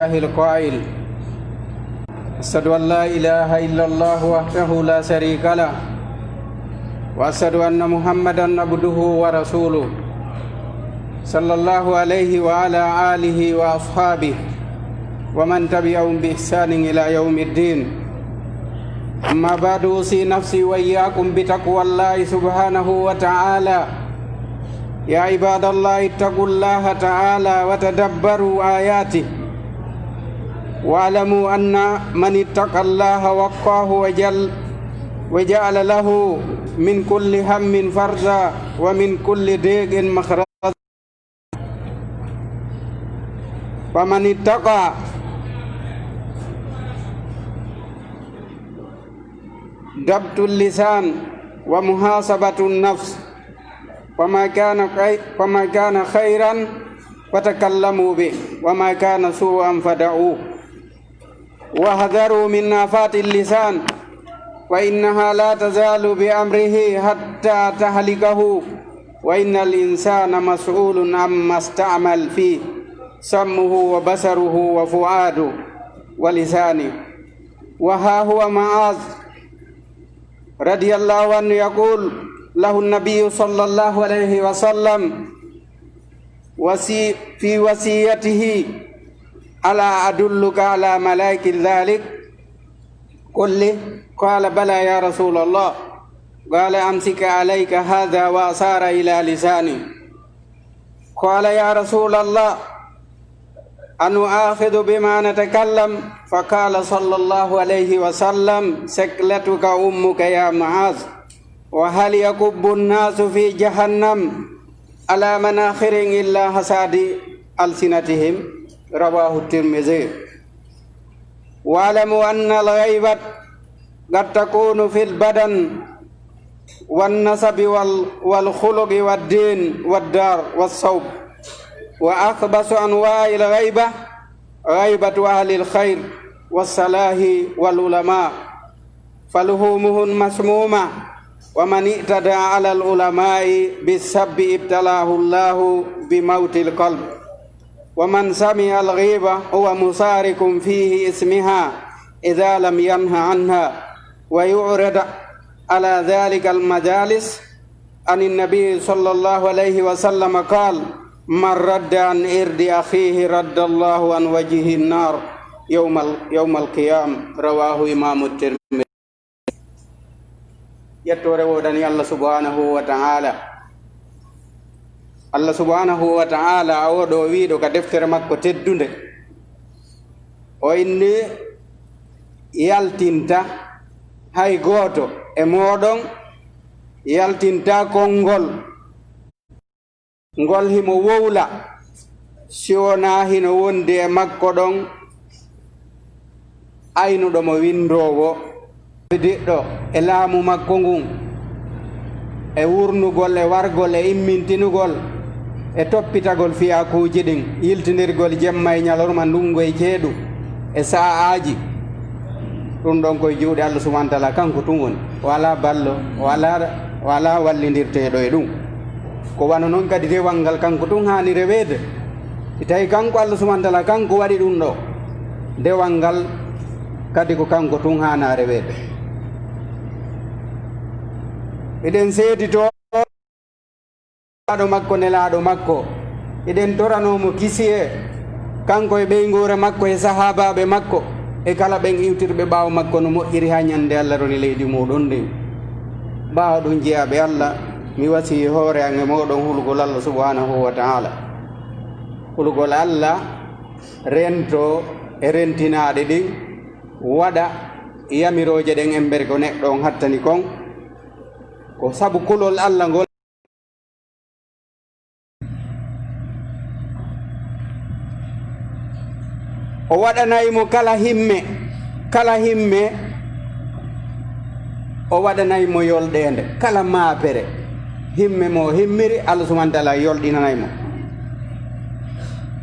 القائل أشهد أن لا إله إلا الله وحده لا شريك له وأشهد أن محمدا عبده ورسوله صلى الله عليه وعلى آله وأصحابه ومن تبعهم بإحسان إلى يوم الدين. أما بعد أوصي نفسي وإياكم بتقوى الله سبحانه وتعالى. يا عباد الله اتقوا الله تعالى وتدبروا آياته واعلموا أن من اتقى الله وقاه وجعل له من كل هم فرجا ومن كل ضيق مخرجا. فمن اتقى ضبط اللسان ومحاسبة النفس وما كان خيرا فتكلموا به وما كان سوءا فدعوه واحذروا من آفات اللسان وإنها لا تزال بأمره حتى تهلكه وإن الإنسان مسؤول عما استعمل فيه سمه وبصره وفؤاده ولسانه. وها هو معاذ رضي الله عنه يقول له النبي صلى الله عليه وسلم في وصيته ألا أدلك على ملائكة ذلك؟ قال بلى يا رسول الله. قال أمسك عليك هذا وأشار إلى لسانه. قال يا رسول الله أن آخذ بما نتكلم؟ فقال صلى الله عليه وسلم سكلتك أمك يا معاذ. وهل يكب الناس في جهنم على مناخر إلا حصاد ألسنتهم؟ رواه الترمذي. واعلموا أن الغيبة قد تكون في البدن والنسب والخلق والدين والدار والصوب. وأخبث أنواع الغيبة غيبة أهل الخير والصلاح والعلماء فلهومهم مسمومة. ومن اعتدى على العلماء بالسب ابتلاه الله بموت القلب. ومن سمع الغيبة هو مشارك فيه اسمها إذا لم ينه عنها. ويعرض على ذلك المجالس عن النبي صلى الله عليه وسلم قال من رد عن إرد أخيه رد الله عن وجهه النار يوم القيامة. رواه إمام الترمذي. yettore wodani Allah subhanahu wa ta'ala. Allah subhanahu wa ta'ala awoɗo wiiɗo ka deftere makko teddunde o inni yaltinta hay gooto e moɗon yaltinta konngol ngol himo wowla siwona hino wondi e makko ɗon aynuɗo mo windowo diɗɗo e laamu makko ngun e wurnugol e wargol e immintinugol e toppitagol fiyakuji ɗin yiltinirgol jemma e ñalorma ndungu e ceeɗu e sa'aji. ɗum ɗon koye juuɗe Allah subhanahu wa ta'ala kanko tun woni wala ballo wala wallidirteɗo e ɗum ko wano noon kadi rewal ngal kanko tun hani rewede tawi kanko Allah subhanahu wa ta'ala kanko waɗi ɗum ɗo dewal ngal kadi ko kanko tun hana rewede. eɗen seedito aɗo makko nelaɗo makko eɗen toranomo kisiye kanko e ɓeygore makko e sahabaɓe makko e kala ɓen iwtirɓe ɓaawo makko no moƴƴiri ha ñande Allah roni leydi muɗon ndin. ɓaawa ɗum jeeyaɓe Allah mi wasi hoore an e moɗon hulgol Allah subhanahu wa ta'ala. hulgol Allah rento e rentinaɗe ɗin waɗa yamiroje ɗen e nder ko neɗɗo on hattani kon ko sabu kulol Allah ngol o waɗanaymo kala himme o waɗanaymo yolɗede kala maapere himme mo himmiri Allah subhanahu wa ta'ala yolɗinanaymo.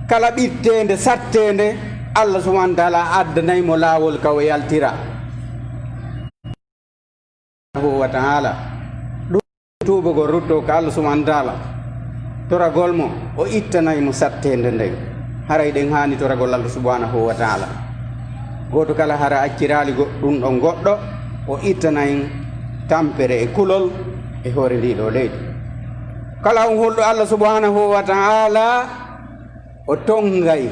kala ɓittede sattede Allah subhanahu wa ta'ala addanaymo laawol kawo yaltira wa ta'ala. ɗum tubugol rutto ko Allah subhanahu wa ta'ala toragol mo o ittanaymo sattede nden haray den hani to ragol Allah subhanahu wa ta'ala goto kala hara accirali ɗum ɗon goɗɗo o ittanayin tampere e kulol e hoore ndiɗo leydi kala on hulɗo Allah subhanahu wa ta'ala o tongay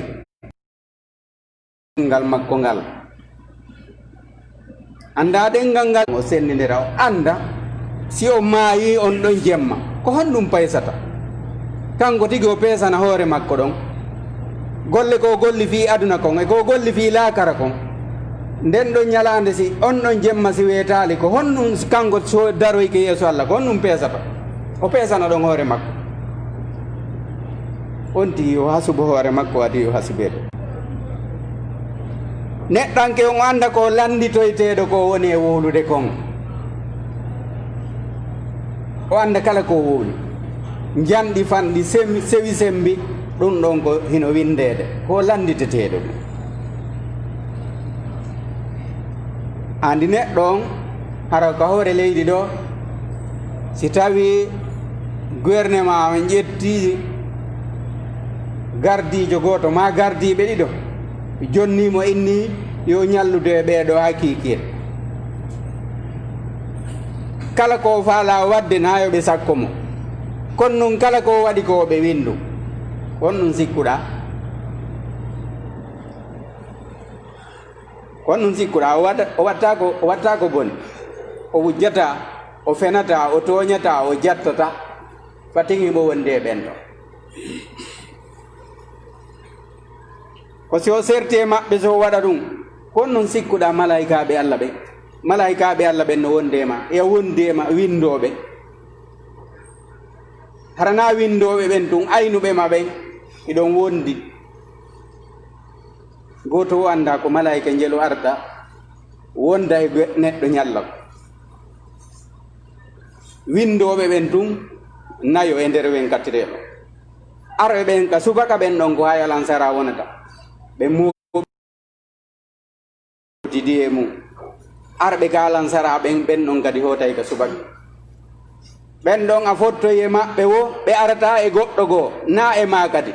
ngal makko ngal anda ɗengal ngal o sendidira o anda si o maayi on ɗon jemma ko honɗum paysata kanko tigi o pesana hoore makko ɗon golle ko golli fi aduna kon e ko golli fi laakara kon nden ɗon ñalande si on ɗon jemma si weetali ko honɗum kanko so daroyke yeeso Allah ko honɗum pesata o pesana ɗon hoore makko on ti yo hasubo hoore makko adi yo hasubeɗo neɗɗanke on anda ko landitoyteɗo ko woni e wolude kon o anda kala ko wowli janɗi fanɗi sewi sembi ɗum ɗon ko hino windede ko landiteteɗo ɗum andi neɗɗo on hara ko hoore leydi ɗo si tawi gouvernement on ƴetti gardijo goto ma gardiɓe ɗiɗo jonnimo inni yo ñallude e ɓeeɗo ha kikiel kala ko faala wadde nayoɓe sakko mo kono noon kala ko waɗi ko ɓe windu on ɗum sikkuɗa on ɗum sikkuɗa o watta ko boni o wujjata o fenata o toñata o jattata fatiguimo wonde e ɓen ɗo ko si o serte maɓɓe so waɗa ɗum kon noon sikkuɗa malaikaɓe Allah ɓe malaikaɓe Allah ɓen no wondema e wondema windoɓe harana windoɓe ɓen tun aynuɓe ma ɓen iɗon wondi goto o anda ko malaika jelo arta wonda e neɗɗo ñalla windoɓe ɓen tun nayo e nder wen kattireɗo arɓe ɓen ka subaka ɓen ɗon ko hayalan sara wonata ɓe mutidi e mum arɓe ka lansara ɓen ɗon kadi hotay ka subaka ɓen ɗon a fottoy e maɓɓe wo ɓe arata e goɗɗo goo na e ma kadi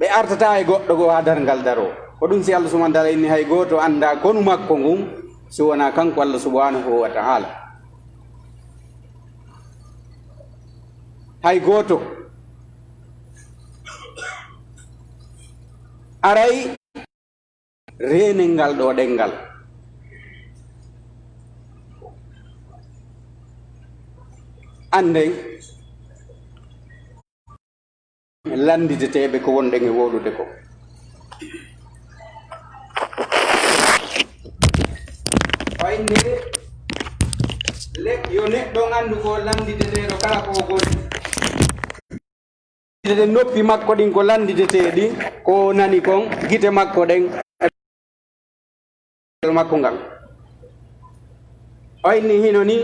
ɓe artata e goɗɗo goo ha darngal daro ko ɗum si Allah subhanahu wa ta'ala inni hay goto anda konu makko ngun so wona kanko Allah subhanahu wa ta'ala hay goto aray renengal ɗo ɗengal anden landiteteɓe ko wonɗen e wolude ko wayne yo neɗɗo andu ko landiteteɗo kala ko goni de noppi makko ɗin ko landiteteɗi ko nani kon gite makko ɗen makko ngal wayni hino ni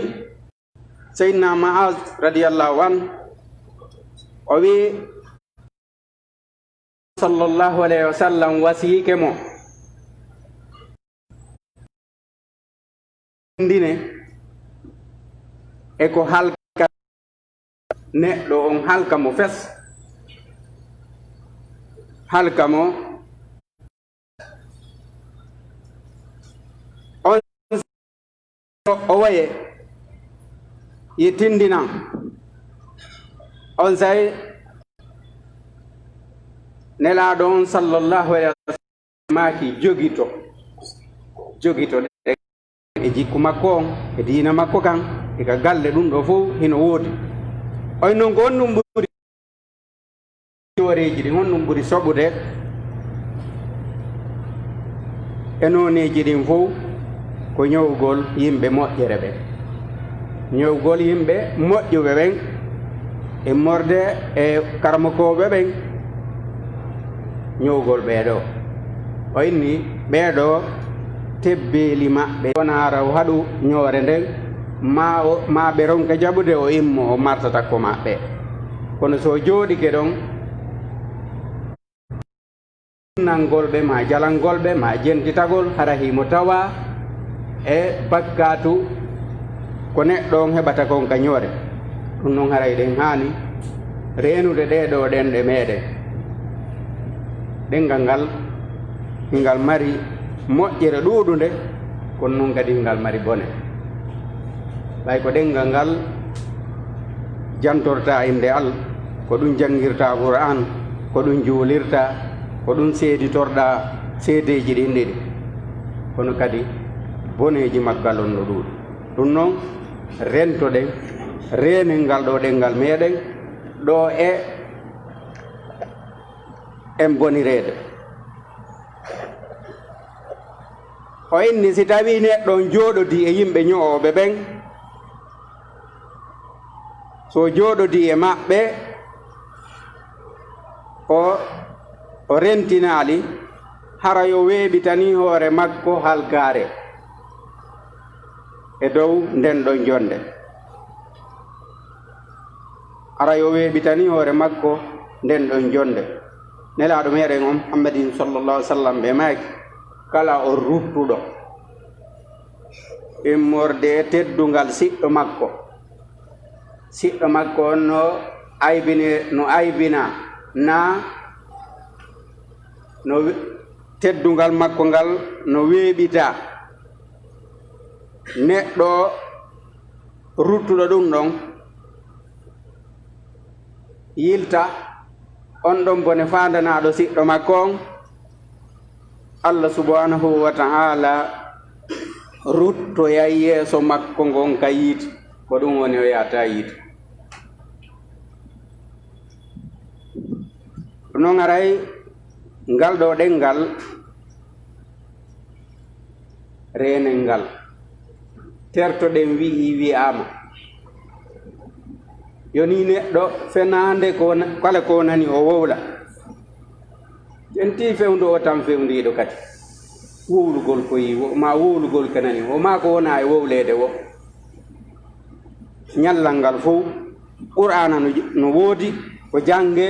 Sayyidina Ma'az radiyallahu an o wi sallallahu alayhi wa sallam wasiyike mo ndine e ko halka neɗɗo on halka mo fes halka mo on o waye yi tindina on say nelaɗo on sallallahu alayhi wa sallam maaki jogito e jikku makko on e diina makko kan e ka galle ɗum ɗo fof hino woodi oy noon ko honɗum ɓuri wareji ɗin honɗum ɓuri soɓude e noneji ɗin fof ko ñowgol yimɓe moƴƴere ɓen ñowgol yimɓe moƴƴuɓe ɓen e morde e karmakoɓe ɓen ñowgol ɓeeɗo o inni ɓeeɗo tebbeli maɓɓe wona raw haɗu ñoore nden ma ɓe ronka jaɓude o immo o martata ko maɓɓe kono so jooɗike ɗon nangolɓe ma jalangolɓe ma jentitagol hara himo tawa e bakkatu ko neɗɗo on heɓata kon ka ñoore ɗum noon haray ɗen hani renude ɗeɗo ɗenɗe meɗen ɗengal ngal ngal mari moƴƴere ɗuɗunde kono noon kadi ngal mari bone ɓay ko ɗengal ngal jantorta inde Allah ko ɗum janngirta Qur'an ko ɗum juulirta ko ɗum seeditorɗa seedeji ɗin ɗiɗi kono kadi boneji maggal on no ɗuuɗi ɗum noon rentoɗen renen ngal ɗo ɗengal meɗen ɗo en bonirede o inni si tawi neɗɗon jooɗodi e yimɓe ño'oɓe ɓen so jooɗodi e maɓɓe o rentinaali hara yo weeɓitani hoore makko halgaare e dow nden ɗon jonde hara yo weeɓitani hoore makko nden ɗon jonde nelaaɗo meɗen on Muhammadin sallallahu alaihi wasallam ɓe maaki kala o ruttuɗo immorde e teddungal siɗɗo makko on no aybina na no teddungal makko ngal no weeɓita neɗɗo ruttuɗo ɗum ɗon yilta on ɗon bone fandanaɗo siɗɗo makko on Allah subhanahu wa ta'ala ruttoya yeeso makko ngon ka yiiti ko ɗum woni o yata yiiti non aray ngal ɗo ɗengal renen ngal tertoɗen wi'ama yoni neɗɗo fenande kala ko nani o wowla enti fewndu o tan fewndiɗo kadi wowlugol ko yi ma wowlugol kanani o ma ko wona e wowlede wo ñallal ngal fof qur'ana no woodi ko jange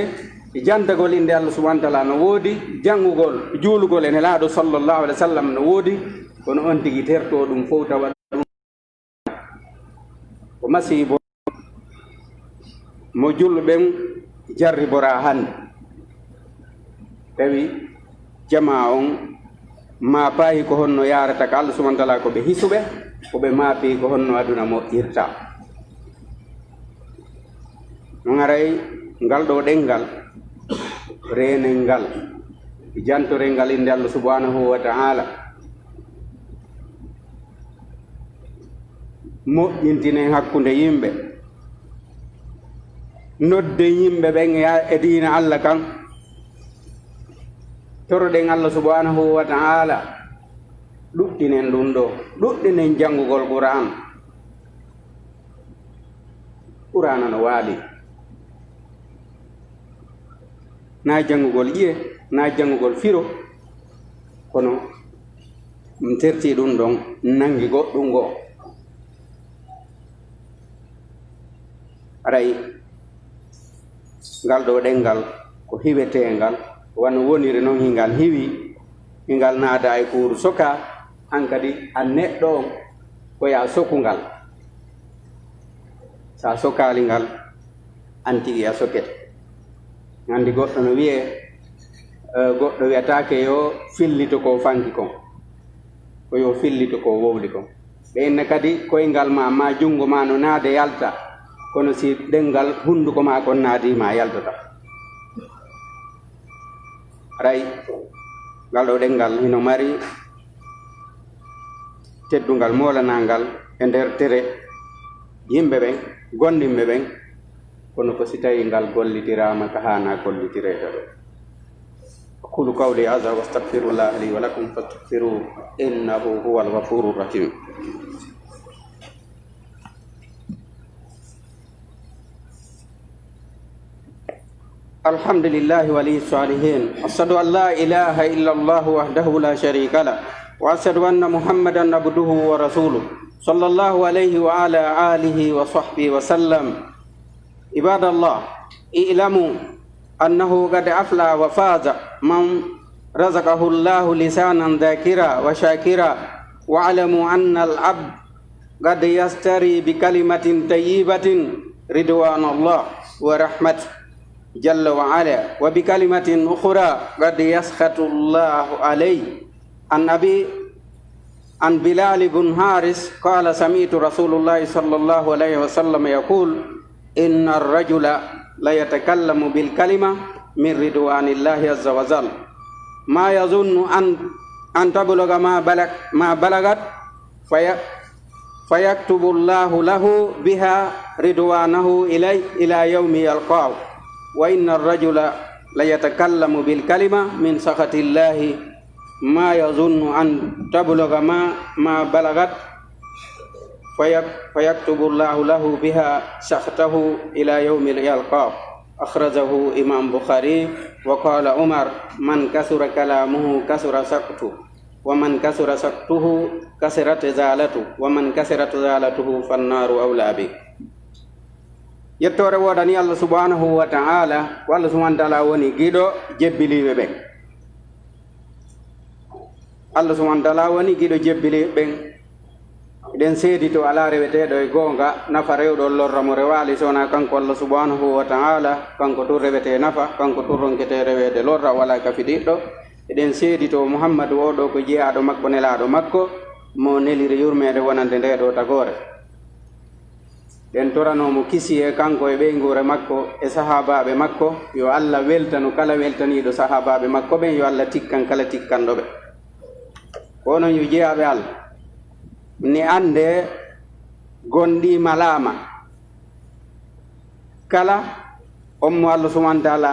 e jantagol inde Allah subhanahu wa ta'ala no woodi jangugol juulugol ene laaɗo sallallahu alaihi wasallam no woodi kono on tigi terto ɗum fof tawa ɗum ko masibo mo julɓen jarribora hande tawi jama on ma paayi ko honno yarata ka Allah subhanahu wa ta'ala ko ɓe hisuɓe ko ɓe maapi ko honno aduna moƴƴirta non aray ngal ɗo ɗengal renen ngal jantore ngal inde Allah subhanahu wa ta'ala moƴƴintinen hakkunde yimɓe nodde yimɓe ɓen e diina Allah kan toroɗen Allah subhanahu wa ta'ala ɗuɗɗinen ɗum ɗo ɗuɗɗinen janngugol Qur'ana no waali na janngugol ƴiye na janngugol firo kono ɗum terti ɗum ɗon nangi goɗɗum ngoo aray ngal ɗo ɗengal ko hiwetengal wano woniri noon hingal hiwi hingal naada e kuuru soka hankadi a neɗɗo on koya sokungal sa sokali ngal an tigi a sokete andi goɗɗo no wiye goɗɗo wiyatake yo fillito ko fanki kon ko yo fillito ko wowli kon ɓenne kadi koyngal ma jungo ma no naade yalta kono si ɗengal hunduko ma kon naadima yaltata ray ngal ɗo ɗengal hino mari teddungal molanangal e nder tere yimɓe ɓen gondimɓe ɓen kono ko si tawi ngal gollitirama ka hana gollitirede ɗo aqulu qawli hadha wa astaghfirullah li wa lakum fastaghfiruhu innahu huwal ghafurur rahim الحمد لله ولي الصالحين أشهد أن لا إله إلا الله وحده لا شريك له وأشهد أن محمدا عبده ورسوله صلى الله عليه وعلى آله وصحبه وسلم عباد الله اعلموا أنه قد أفلح وفاز من رزقه الله لسانا ذاكرا وشاكرا واعلموا أن العبد قد يستري بكلمة طيبة رضوان الله ورحمته جل وعلا وبكلمة أخرى قد يسخط الله عليه عن بلال بن حارث قال سمعت رسول الله صلى الله عليه وسلم يقول إن الرجل لا يتكلم بالكلمة من رضوان الله عز وجل ما يظن أن تبلغ ما بلغت فيكتب الله له بها رضوانه إلى يوم يلقاه وإن الرجل لا يتكلم بالكلمة من سخط الله ما يظن أن تبلغ ما بلغت فيكتب الله له بها سخطه إلى يوم يلقاه أخرجه إمام بخاري وقال عمر من كثر كلامه كثر سخطه ومن كثر سخطه كثرت زالته ومن كثرت زالته فالنار أولى به. Yettore wodani Allah subhanahu wa ta'ala ko Allah subhanahu wa ta'ala woni giɗo jebbiliɓe ɓen. Allah subhanahu wa ta'ala woni giɗo jebbiliɓe ɓen. Eɗen seedi to ala reweteɗo e goonga nafa rewɗo lorra mo rewali sona kanko Allah subhanahu wa ta'ala kanko tun rewete nafa kanko tun ronkete rewede lorra wala ka fiɗiɗɗo. Eɗen seedi to Muhammadu oɗo ko jeeyaɗo makko nelaɗo makko mo neliri yurmede wonande nde ɗo tagore. Den toranomo kisi e kanko e ɓeygure makko e sahabaɓe makko yo Allah weltanu kala weltaniɗo sahabaɓe makko ɓen yo Allah tikkan kala tikkanɗoɓe ko non yo jeeyaɓe Allah ni ande gonɗi malama kala ommo Allah subhanahu wa ta'ala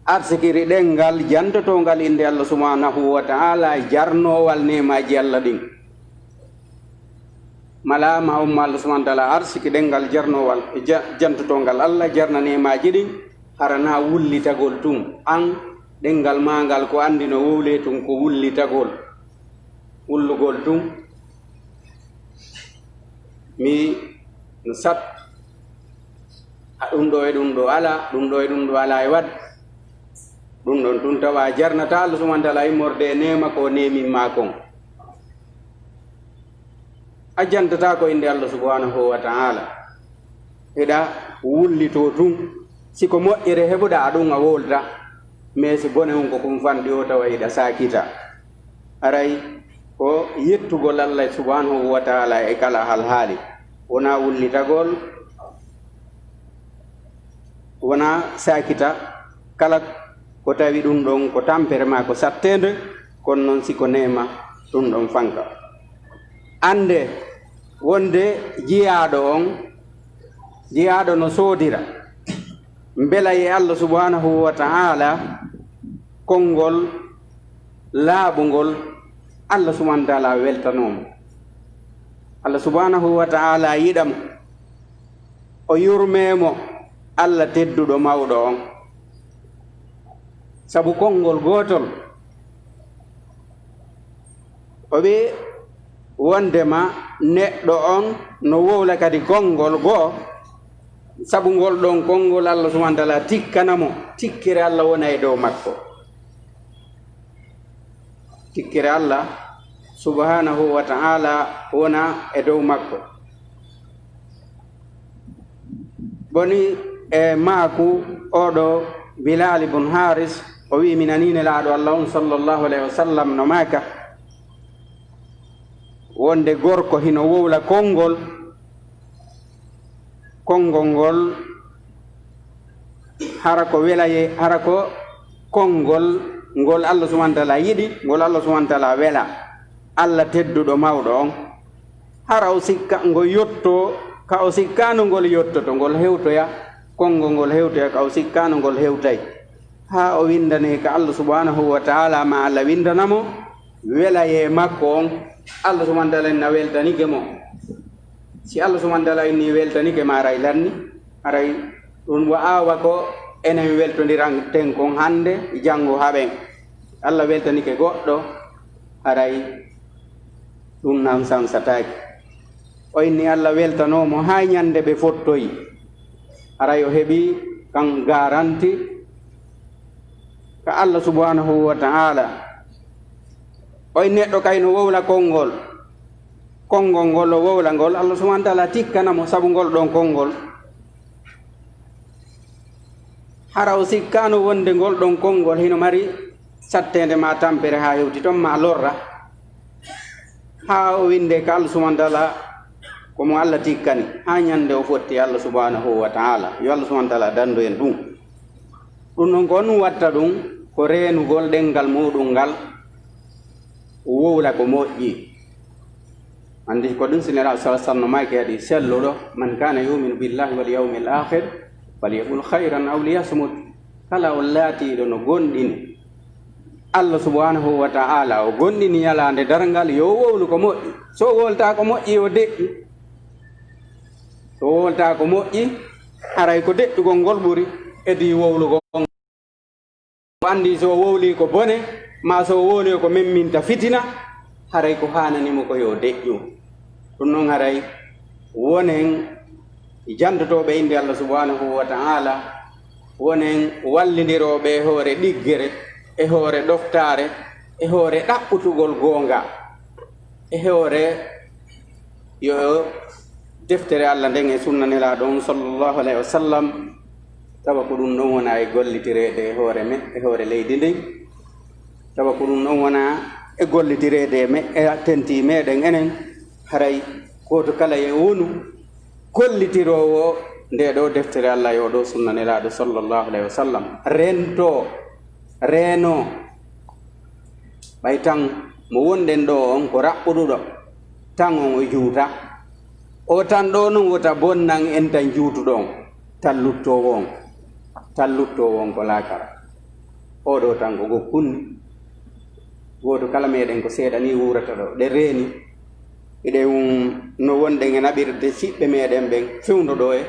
arsikiri ɗengal jantotongal inde Allah subhanahu wa ta'ala jarnowal nemaji Allah ɗin malama umma Allah subhanahu wa ta'ala arsiki dengal jarnowal jantotongal Allah jarna nemaji ɗin harana wullitagol tun an dengal mangal ko andi no wowle tun ko wullitagol wullugol tun mi sat ɗum ɗo e ɗum ɗo ala ɗum ɗo e ɗum ɗo ala e wad ɗum ɗon tun tawa jarnata Allah subhanahu wa ta'ala immorde nema ko nemimma kon a jantata ko inde Allah subhanahu wa ta'ala eɗa wullito tun siko moƴƴere heɓuɗa ɗum a wolda mais si bone on ko kum fanɗi o tawa eɗa sakita aray ko yettugol Allah subhanahu wa ta'ala e kala hal haali wona wullitagol wona sakita kala ko tawi ɗum ɗon ko tampere ma ko sattede kono noon siko nema ɗum ɗon fanka ande wonde jiyaɗo no soodira mbela ye Allah subhanahu wa ta'ala konngol laaɓugol Allah subhanahu wa ta'ala weltanomo Allah subhanahu wa ta'ala yiɗamo o yurmemo Allah tedduɗo mawɗo on sabu konngol gotol o wi wondema neɗɗo on no wowla kadi konngol goo sabu ngol ɗon konngol Allah subhanahu wa ta'ala tikkanamo tikkire Allah wona e dow makko tikkire Allah subhanahu wa ta'ala wona e dow makko boni e maaku oɗo Bilal ibn Haris o wi minanine laaɗo Allah on sallallahu alayhi wa sallam no maaka wonde gorko hino wowla konngol ngol hara ko welaye hara ko konngol ngol Allah subhanahu wa ta'ala yiɗi ngol Allah subhanahu wa ta'ala wela Allah tedduɗo mawɗo on hara o sikka ngo yotto ka o sikkano ngol yottoto ngol hewtoya konngol ngol hewtoya ka o sikkano ngol hewtay ha o windane ka Allah subhanahu wa ta'ala ma Allah windanamo welaye makko on Allah subhanahu wa ta'ala na weltanike mo si Allah subhanahu wa ta'ala ni weltanike ma aray lanni aray ɗum wa'awa ko enen weltodiran ten kon hande janngo haɓen Allah weltanike goɗɗo aray ɗum nan sansataki o inni Allah weltanomo ha ñande ɓe fottoyi aray o heɓi kan garanti ka Allah subhanahu wa ta'ala oy neɗɗo kayno wowla konngol ngol o wowla ngol Allah subhanahu wa ta'ala tikkanamo sabu ngol ɗon konngol hara o sikkano wonde ngol ɗon konngol hino mari sattede ma tampere ha hewti ton ma lorra ha o winde ka Allah subhanahu wa ta'ala komo Allah tikkani ha ñande o fotti Allah subhanahu wa ta'ala yo Allah subhanahu wa ta'ala dando en ɗum noon ko on watta ɗum ko renugol ɗengal muɗum ngal wowla ko moƴƴi andi ko ɗum sinira sa sallam maki haɗi selluɗo man kana yuminu billahi wal yawmil akhir falyaqul khayran aw liyasmut kala o laatiɗo no gonɗini Allah subhanahu wa ta'ala o gonɗini yalande darngal yo wowlu ko moƴƴi so wolta ko moƴƴi o deƴƴu so wolta ko moƴƴi haray ko deƴƴugol ngol ɓuri edi wowlugo andi so wowli ko bone ma so wowli ko memminta fitina haray ko hananimo ko yo deƴƴu ɗum noon haray wonen jandotoɓe inde Allah subhanahu wa ta'ala wonen wallidiroɓe e hoore ɗiggere e hoore ɗoftare e hoore ɗaɓɓutugol goonga e hoore yo deftere Allah nden e sunna nelaɗon sallallahu alayhi wa sallam tawa ko ɗum ɗon wona e gollitirede e hoore men e hoore leydi ndin tawa ko ɗum ɗon wona e gollitirede e tenti meɗen enen haray goto kala e wonu gollitirowo nde ɗo deftere Allah yo ɗo sunna nelaɗo sallallahu alayhi wa sallam reeno ɓay tan mo wonɗen ɗo on ko raɓɓuɗuɗo tan on o juuta o tan ɗo non wota bonnan en tan juutuɗon tan luttowo on ko lakara oɗo tan ko gokkunni goto kala meɗen ko seeɗa ni wurata ɗo ɗe reeni eɗen no wonɗen e naɓirde siɓɓe meɗen ɓen fewndo ɗo e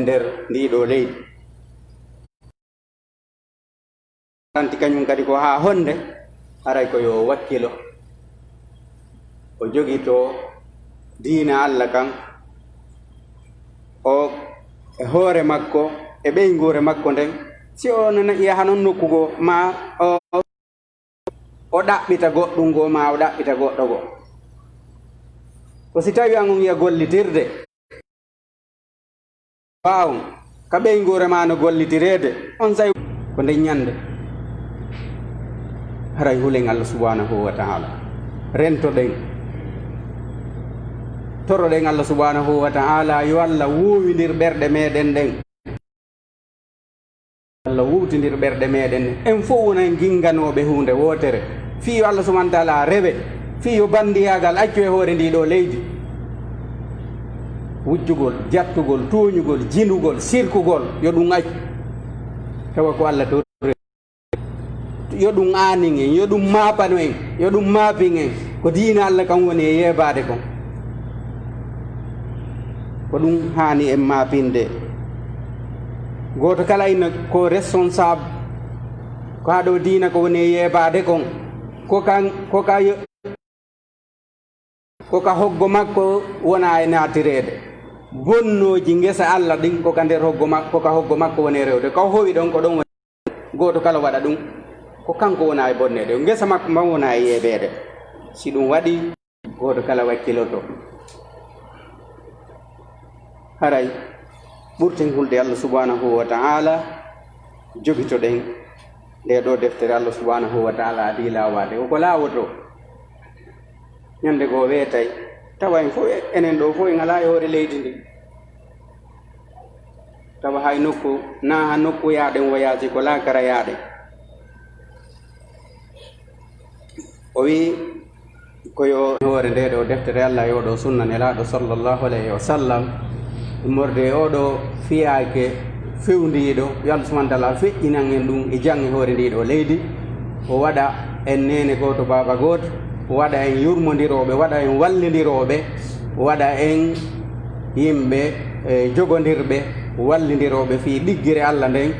nder ndiɗo leydi anti kañum kadi ko ha honde haray ko yo wakkilo o jogito diina Allah kan o e hoore makko e ɓeygore makko nden si o yaha noon nokkugo ma o ɗaɓɓita goɗɗum go ma o ɗaɓɓita goɗɗo go ko si tawi an on wiya gollitirde wawon ka ɓeygore ma no gollitirede on sawi ko nden ñande haray hulen Allah subhanahu wa ta'ala rentoɗen toroɗen Allah subhanahu wa ta'ala yo Allah wuwindir ɓerɗe meɗen ɗen Allah wuwtindir ɓerɗe meɗen en fof wonan ginganoɓe hunde wotere fiyo Allah subhanahu wa ta'ala rewe fiyo bandiyagal accu e hoore ndiɗo leydi wujjugol jattugol tuuñugol jinugol sirkugol yo ɗum accu tawa ko Allah to yo ɗum aanin en yo ɗum maapano en yo ɗum maapin en ko diina Allah kam woni e yeebade kon ko ɗum haani en maapinde goto kala ina ko responsable ko haɗo diina ko woni e yeebade kon koka hoggo makko wona e naatirede bonnoji ngesa Allah ɗin koka nder koka hoggo makko woni e rewde ko howi ɗon ko ɗon woni goto kala waɗa ɗum ko kanko wona e bonnede ngesa makko man wona e yeɓede si ɗum waɗi goto kala wakkiloto haray ɓurten hulde Allah subhanahu wa ta'ala jogitoɗen nde ɗo deftere Allah subhanahu wa ta'ala adi lawade ko lawoto ñande go weetay tawa en fof enen ɗo fof en ala e hoore leydi ndi tawa hay nokku na ha nokku yaaɗen woyaji ko lakara yaaɗen o wi koyo hoore nde ɗo deftere Allah yo ɗo sunna nelaɗo sallallahu alayhi wa sallam morde oɗo fiyake fewndiɗo yo Allah subhanahu wa ta'ala feƴƴinan en ɗum e jange hoore ndiɗo leydi o waɗa en nene goto baba goto o waɗa en yurmodiroɓe waɗa en wallidiroɓe waɗa en yimɓe jogodirɓe wallidiroɓe fi ɗiggire Allah nden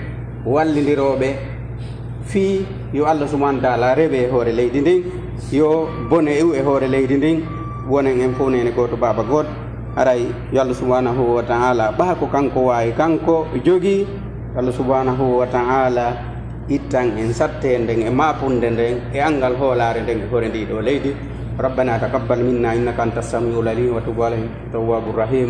wallidiroɓe fi yo Allah subhanahu wa ta'ala rewe hoore leydi ndin yo bone iw e hoore leydi ndin wonen en fof nene goto baba goto haray yo Allah subhanahu wa ta'ala ɓa ko kanko wawi kanko jogi Allah subhanahu wa ta'ala ittan en satte nden e mapunde nden e angal hoolare nden e hoore ndiɗo leydi ربنا تقبل منا إنك أنت السميع العليم وتب علينا تواب الرحيم